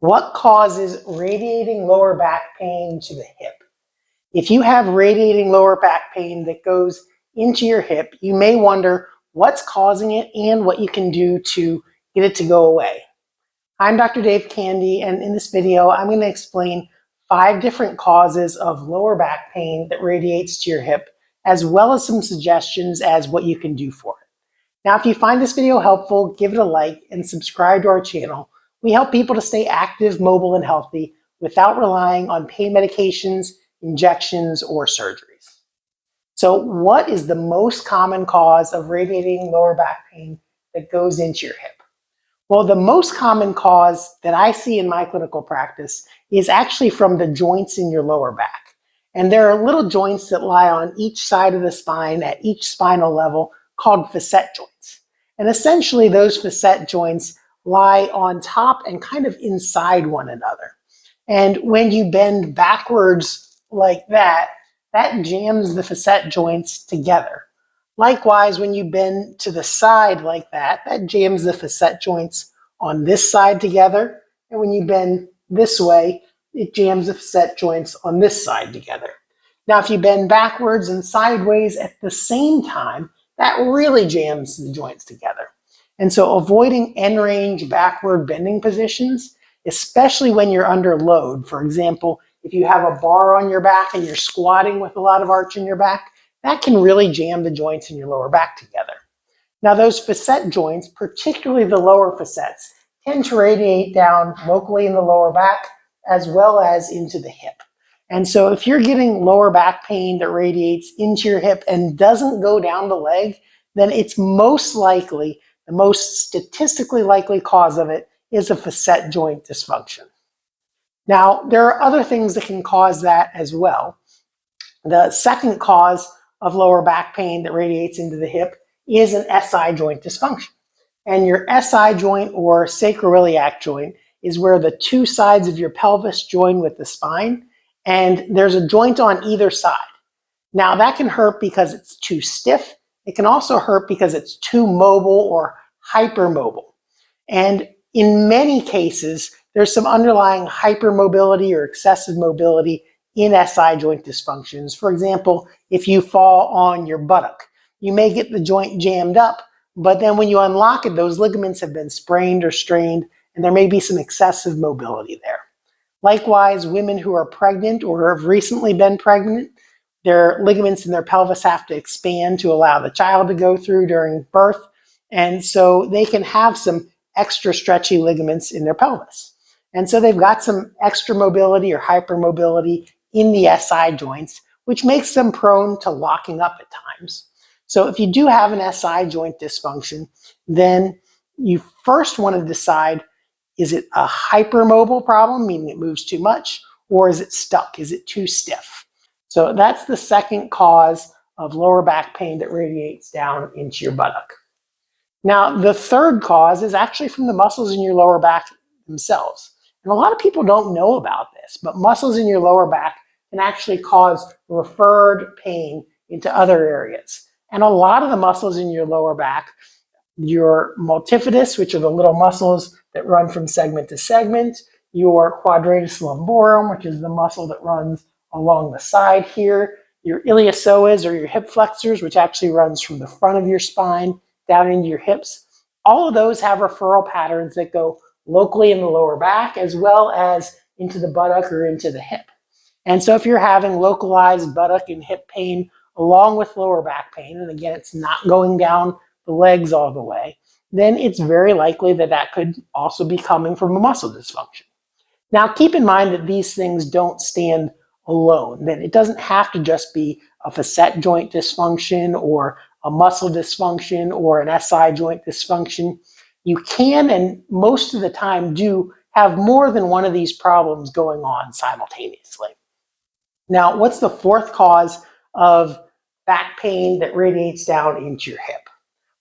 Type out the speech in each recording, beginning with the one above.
What causes radiating lower back pain to the hip? If you have radiating lower back pain that goes into your hip, you may wonder what's causing it and what you can do to get it to go away. I'm Dr. Dave Candy, and in this video, I'm going to explain 5 different causes of lower back pain that radiates to your hip, as well as some suggestions as what you can do for it. Now, if you find this video helpful, give it a like and subscribe to our channel. We help people to stay active, mobile, and healthy without relying on pain medications, injections, or surgeries. So what is the most common cause of radiating lower back pain that goes into your hip? Well, the most common cause that I see in my clinical practice is actually from the joints in your lower back. And there are little joints that lie on each side of the spine at each spinal level called facet joints. And essentially those facet joints lie on top and kind of inside one another. And when you bend backwards like that, that jams the facet joints together. Likewise, when you bend to the side like that, that jams the facet joints on this side together. And when you bend this way, it jams the facet joints on this side together. Now, if you bend backwards and sideways at the same time, that really jams the joints together. And so avoiding end range backward bending positions, especially when you're under load. For example, if you have a bar on your back and you're squatting with a lot of arch in your back, that can really jam the joints in your lower back together. Now, those facet joints, particularly the lower facets, tend to radiate down locally in the lower back as well as into the hip. And so if you're getting lower back pain that radiates into your hip and doesn't go down the leg, then it's most likely, the most statistically likely cause of it is a facet joint dysfunction. Now, there are other things that can cause that as well. The second cause of lower back pain that radiates into the hip is an SI joint dysfunction. And your SI joint or sacroiliac joint is where the two sides of your pelvis join with the spine, and there's a joint on either side. Now, that can hurt because it's too stiff. It can also hurt because it's too mobile or hypermobile. And in many cases, there's some underlying hypermobility or excessive mobility in SI joint dysfunctions. For example, if you fall on your buttock, you may get the joint jammed up, but then when you unlock it, those ligaments have been sprained or strained, and there may be some excessive mobility there. Likewise, women who are pregnant or have recently been pregnant, their ligaments in their pelvis have to expand to allow the child to go through during birth, and so they can have some extra stretchy ligaments in their pelvis. And so they've got some extra mobility or hypermobility in the SI joints, which makes them prone to locking up at times. So if you do have an SI joint dysfunction, then you first want to decide, is it a hypermobile problem, meaning it moves too much, or is it stuck? Is it too stiff? So that's the second cause of lower back pain that radiates down into your buttock. Now, the third cause is actually from the muscles in your lower back themselves. And a lot of people don't know about this, but muscles in your lower back can actually cause referred pain into other areas. And a lot of the muscles in your lower back, your multifidus, which are the little muscles that run from segment to segment, your quadratus lumborum, which is the muscle that runs along the side here, your iliopsoas or your hip flexors, which actually runs from the front of your spine down into your hips. All of those have referral patterns that go locally in the lower back as well as into the buttock or into the hip. And so if you're having localized buttock and hip pain along with lower back pain, and again, it's not going down the legs all the way, then it's very likely that that could also be coming from a muscle dysfunction. Now, keep in mind that these things don't stand alone, that it doesn't have to just be a facet joint dysfunction or a muscle dysfunction or an SI joint dysfunction. You can, and most of the time do, have more than one of these problems going on simultaneously. Now, what's the fourth cause of back pain that radiates down into your hip?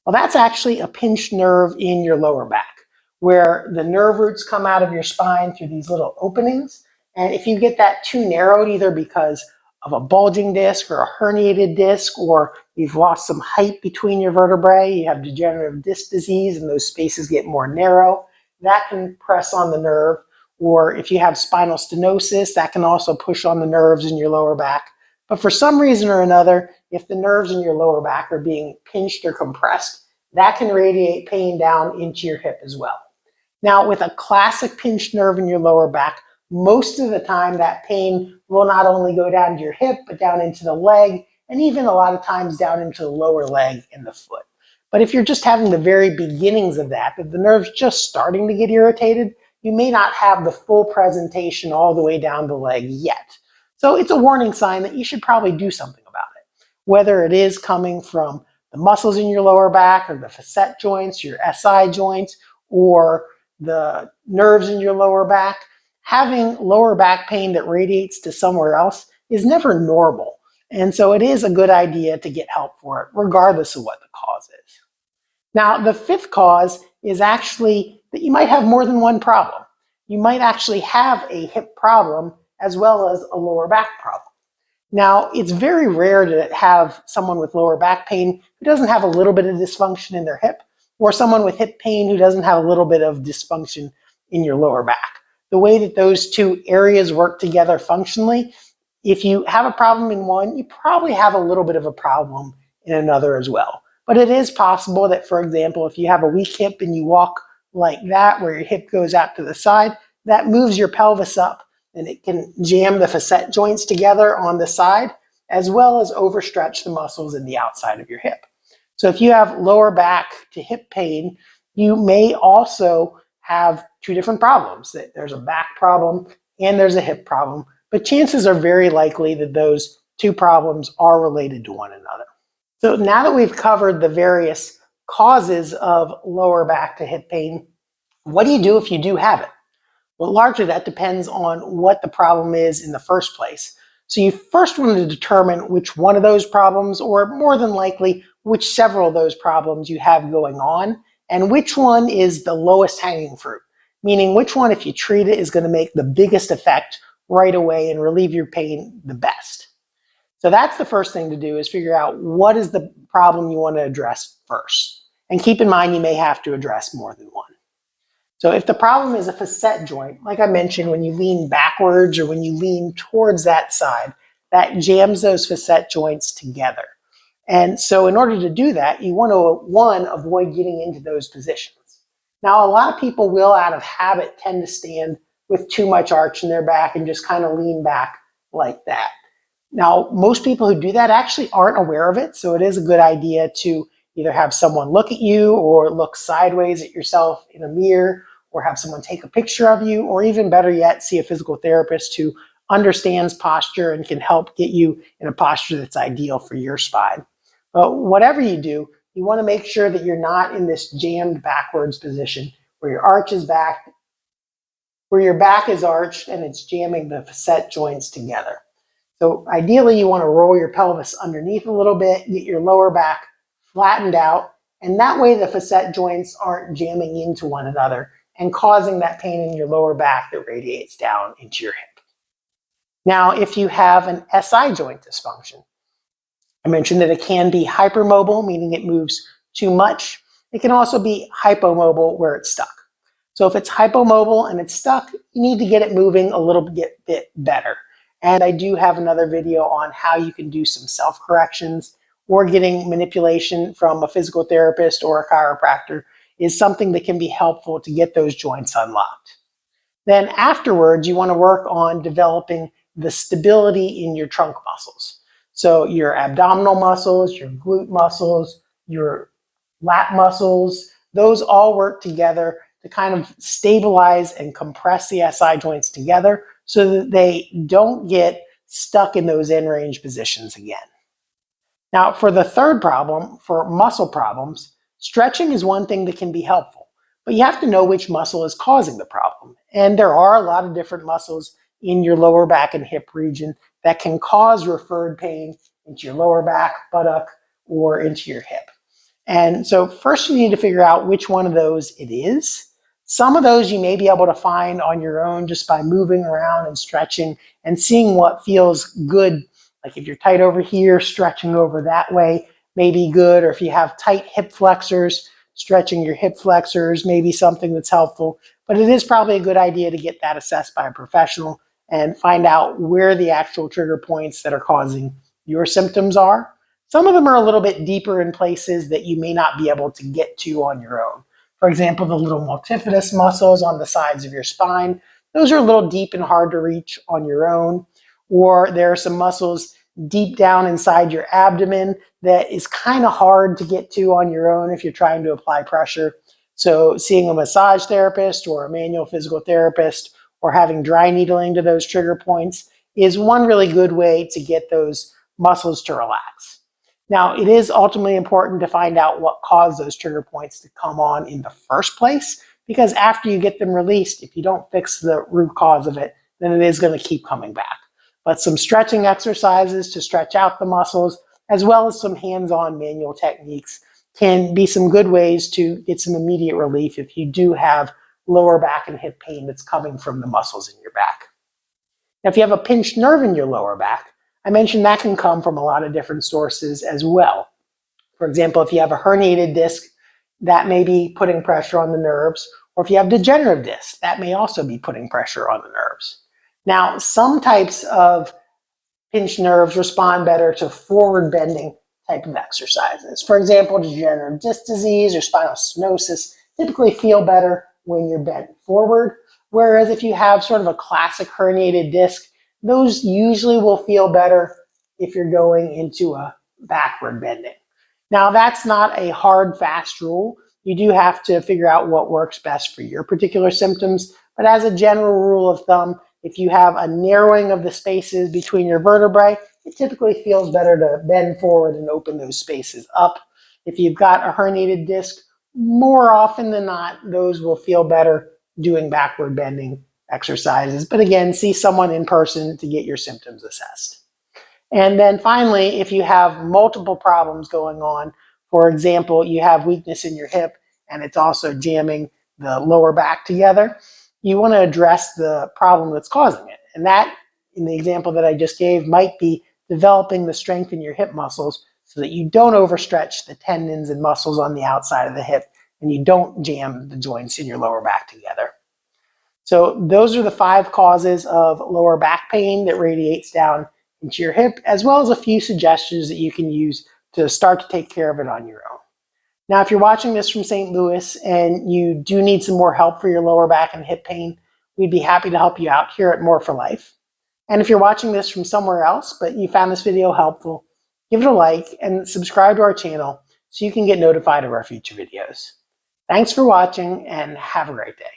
Well, that's actually a pinched nerve in your lower back, where the nerve roots come out of your spine through these little openings. And if you get that too narrowed, either because of a bulging disc or a herniated disc, or you've lost some height between your vertebrae, you have degenerative disc disease and those spaces get more narrow, that can press on the nerve. or if you have spinal stenosis, that can also push on the nerves in your lower back. But for some reason or another, if the nerves in your lower back are being pinched or compressed, that can radiate pain down into your hip as well. Now, with a classic pinched nerve in your lower back, most of the time that pain will not only go down to your hip, but down into the leg, and even a lot of times down into the lower leg and the foot. But if you're just having the very beginnings of that, if the nerve's just starting to get irritated, you may not have the full presentation all the way down the leg yet. So it's a warning sign that you should probably do something about it. Whether it is coming from the muscles in your lower back, or the facet joints, your SI joints, or the nerves in your lower back, having lower back pain that radiates to somewhere else is never normal. And so it is a good idea to get help for it, regardless of what the cause is. Now, the fifth cause is actually that you might have more than one problem. You might actually have a hip problem as well as a lower back problem. Now, it's very rare to have someone with lower back pain who doesn't have a little bit of dysfunction in their hip, or someone with hip pain who doesn't have a little bit of dysfunction in your lower back. The way that those two areas work together functionally, if you have a problem in one, you probably have a little bit of a problem in another as well. But it is possible that, for example, if you have a weak hip and you walk like that, where your hip goes out to the side, that moves your pelvis up, and it can jam the facet joints together on the side, as well as overstretch the muscles in the outside of your hip. So if you have lower back to hip pain, you may also have two different problems. There's a back problem and there's a hip problem, but chances are very likely that those two problems are related to one another. So now that we've covered the various causes of lower back to hip pain, what do you do if you do have it? Well, largely that depends on what the problem is in the first place. So you first want to determine which one of those problems, or more than likely, which several of those problems you have going on, and which one is the lowest hanging fruit, meaning which one, if you treat it, is going to make the biggest effect right away and relieve your pain the best. So that's the first thing to do, is figure out what is the problem you want to address first. And keep in mind, you may have to address more than one. So if the problem is a facet joint, like I mentioned, when you lean backwards or when you lean towards that side, that jams those facet joints together. And so in order to do that, you want to, one, avoid getting into those positions. Now, a lot of people will, out of habit, tend to stand with too much arch in their back and just kind of lean back like that. Now, most people who do that actually aren't aware of it, so it is a good idea to either have someone look at you or look sideways at yourself in a mirror, or have someone take a picture of you, or even better yet, see a physical therapist who understands posture and can help get you in a posture that's ideal for your spine. But whatever you do, you want to make sure that you're not in this jammed backwards position where your arch is back, where your back is arched and it's jamming the facet joints together. So ideally, you want to roll your pelvis underneath a little bit, get your lower back flattened out, and that way the facet joints aren't jamming into one another and causing that pain in your lower back that radiates down into your hip. Now, if you have an SI joint dysfunction, I mentioned that it can be hypermobile, meaning it moves too much. It can also be hypomobile, where it's stuck. So if it's hypomobile and it's stuck, you need to get it moving a little bit better. And I do have another video on how you can do some self-corrections, or getting manipulation from a physical therapist or a chiropractor is something that can be helpful to get those joints unlocked. Then afterwards, you want to work on developing the stability in your trunk muscles. So your abdominal muscles, your glute muscles, your lat muscles, those all work together to kind of stabilize and compress the SI joints together so that they don't get stuck in those end range positions again. Now, for the third problem, for muscle problems, stretching is one thing that can be helpful, but you have to know which muscle is causing the problem. And there are a lot of different muscles in your lower back and hip region that can cause referred pain into your lower back, buttock, or into your hip. And so first you need to figure out which one of those it is. Some of those you may be able to find on your own just by moving around and stretching and seeing what feels good. Like if you're tight over here, stretching over that way may be good, or if you have tight hip flexors, stretching your hip flexors may be something that's helpful, but it is probably a good idea to get that assessed by a professional and find out where the actual trigger points that are causing your symptoms are. Some of them are a little bit deeper in places that you may not be able to get to on your own. For example, the little multifidus muscles on the sides of your spine, those are a little deep and hard to reach on your own. Or there are some muscles deep down inside your abdomen that is kind of hard to get to on your own if you're trying to apply pressure. So seeing a massage therapist or a manual physical therapist or having dry needling to those trigger points is one really good way to get those muscles to relax. Now, it is ultimately important to find out what caused those trigger points to come on in the first place, because after you get them released, if you don't fix the root cause of it, then it is going to keep coming back. But some stretching exercises to stretch out the muscles, as well as some hands-on manual techniques, can be some good ways to get some immediate relief if you do have lower back and hip pain that's coming from the muscles in your back. Now, if you have a pinched nerve in your lower back, I mentioned that can come from a lot of different sources as well. For example, if you have a herniated disc, that may be putting pressure on the nerves, or if you have degenerative discs, that may also be putting pressure on the nerves. Now, some types of pinched nerves respond better to forward bending type of exercises. For example, degenerative disc disease or spinal stenosis typically feel better when you're bent forward, whereas if you have sort of a classic herniated disc, those usually will feel better if you're going into a backward bending. Now, that's not a hard, fast rule. You do have to figure out what works best for your particular symptoms, but as a general rule of thumb, if you have a narrowing of the spaces between your vertebrae, it typically feels better to bend forward and open those spaces up. If you've got a herniated disc, more often than not, those will feel better doing backward bending exercises. But again, see someone in person to get your symptoms assessed. And then finally, if you have multiple problems going on, for example, you have weakness in your hip and it's also jamming the lower back together, you want to address the problem that's causing it. And that, in the example that I just gave, might be developing the strength in your hip muscles so that you don't overstretch the tendons and muscles on the outside of the hip and you don't jam the joints in your lower back together. So those are the 5 causes of lower back pain that radiates down into your hip, as well as a few suggestions that you can use to start to take care of it on your own. Now, if you're watching this from St. Louis and you do need some more help for your lower back and hip pain, we'd be happy to help you out here at More for Life. And if you're watching this from somewhere else, but you found this video helpful, give it a like and subscribe to our channel so you can get notified of our future videos. Thanks for watching and have a great day.